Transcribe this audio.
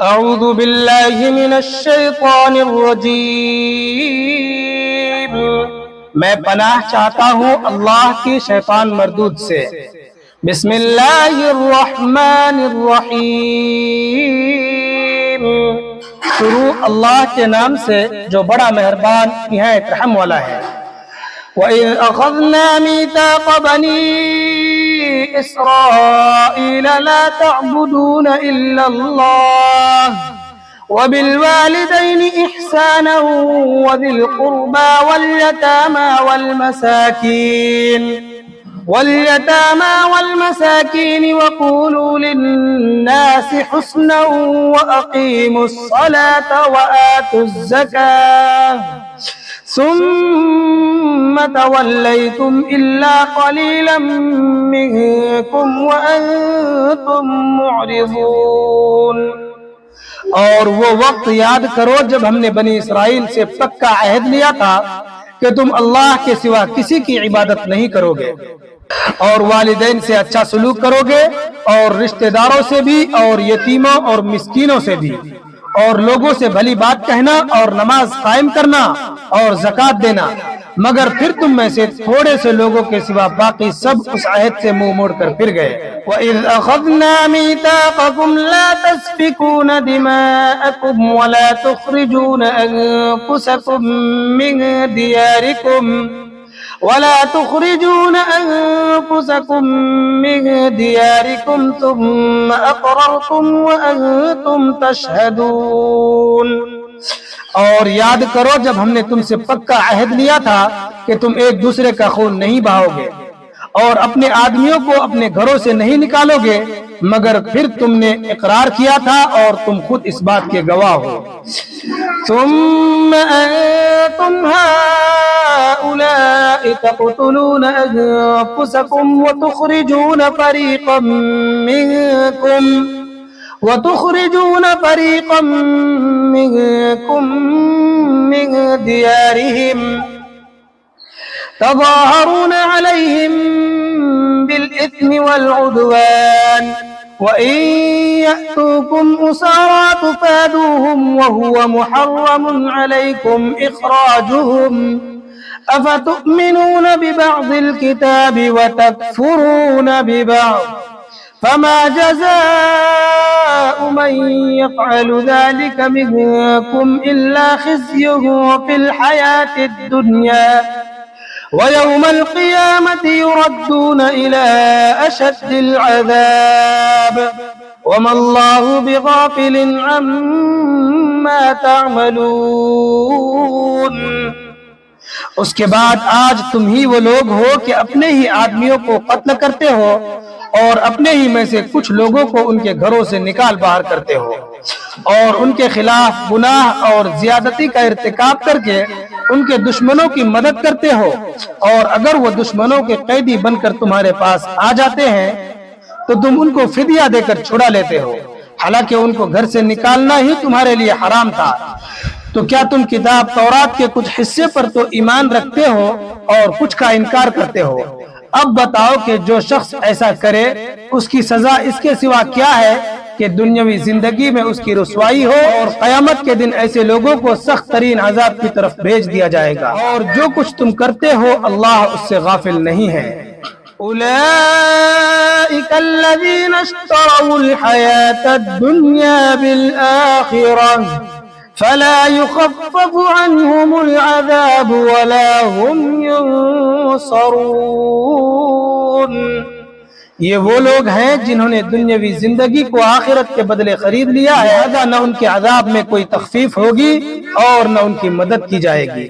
اعوذ باللہ من الشیطان الرجیم، میں پناہ چاہتا ہوں اللہ کی شیطان مردود سے۔ بسم اللہ الرحمن الرحیم، شروع اللہ کے نام سے جو بڑا مہربان نہایت رحم والا ہے۔ وَإِذْ أَخَذْنَا مِيثَاقَ بَنِي إِسْرَائِيلَ لَا تَعْبُدُونَ إِلَّا اللَّهَ وَبِالْوَالِدَيْنِ إِحْسَانًا وَذِي الْقُرْبَى وَالْيَتَامَى وَقُولُوا لِلنَّاسِ حُسْنًا وَأَقِيمُوا الصَّلَاةَ وَآتُوا الزَّكَاةَ ثم توليتم إلا قليلا منكم وأنتم معرضون۔ اور وہ وقت یاد کرو جب ہم نے بنی اسرائیل سے پکا عہد لیا تھا کہ تم اللہ کے سوا کسی کی عبادت نہیں کرو گے، اور والدین سے اچھا سلوک کرو گے، اور رشتہ داروں سے بھی، اور یتیموں اور مسکینوں سے بھی، اور لوگوں سے بھلی بات کہنا، اور نماز قائم کرنا، اور زکوٰۃ دینا، مگر پھر تم میں سے تھوڑے سے لوگوں کے سوا باقی سب اس عہد سے منہ موڑ کر پھر گئے۔ وَإِذْ أَخَذْنَا مِيثَاقَكُمْ لَا تَسْفِكُونَ دِمَاءَكُمْ وَلَا تُخْرِجُونَ أَنفُسَكُم مِّن دِيَارِكُمْ ثُمَّ أَقْرَرْتُمْ وَأَنتُمْ تَشْهَدُونَ۔ اور یاد کرو جب ہم نے تم سے پکا عہد لیا تھا کہ تم ایک دوسرے کا خون نہیں بہاؤ گے، اور اپنے آدمیوں کو اپنے گھروں سے نہیں نکالو گے، مگر پھر تم نے اقرار کیا تھا اور تم خود اس بات کے گواہ ہو۔ ثم أنتم هؤلاء تقتلون أنفسكم وتخرجون فريقا منكم من ديارهم تظاهرون عليهم بالإثم والعدوان وإن يأتوكم أسارى تفادوهم وهو محرم عليكم إخراجهم أفتؤمنون ببعض الكتاب وتكفرون ببعض فما جزاء من يفعل ذلك منكم إلا خزي في الحياة الدنيا ويوم القيامة يردون إلى أشد العذاب وما الله بغافل عما تعملون۔ اس کے بعد آج تم ہی وہ لوگ ہو کہ اپنے ہی آدمیوں کو قتل کرتے ہو، اور اپنے ہی میں سے کچھ لوگوں کو ان کے گھروں سے نکال باہر کرتے ہو، اور ان کے خلاف گناہ اور زیادتی کا ارتکاب کر کے ان کے دشمنوں کی مدد کرتے ہو، اور اگر وہ دشمنوں کے قیدی بن کر تمہارے پاس آ جاتے ہیں تو تم ان کو فدیہ دے کر چھڑا لیتے ہو، حالانکہ ان کو گھر سے نکالنا ہی تمہارے لیے حرام تھا۔ تو کیا تم کتاب تورات کے کچھ حصے پر تو ایمان رکھتے ہو اور کچھ کا انکار کرتے ہو؟ اب بتاؤ کہ جو شخص ایسا کرے اس کی سزا اس کے سوا کیا ہے کہ دنیاوی زندگی میں اس کی رسوائی ہو، اور قیامت کے دن ایسے لوگوں کو سخت ترین عذاب کی طرف بھیج دیا جائے گا، اور جو کچھ تم کرتے ہو اللہ اس سے غافل نہیں ہے۔ أولئك الذين اشتروا الحياة الدنيا بالآخرة فلا يخفف عنهم العذاب ولا هم ينصرون۔ یہ وہ لوگ ہیں جنہوں نے دنیاوی زندگی کو آخرت کے بدلے خرید لیا ہے، نہ ان کے عذاب میں کوئی تخفیف ہوگی اور نہ ان کی مدد کی جائے گی۔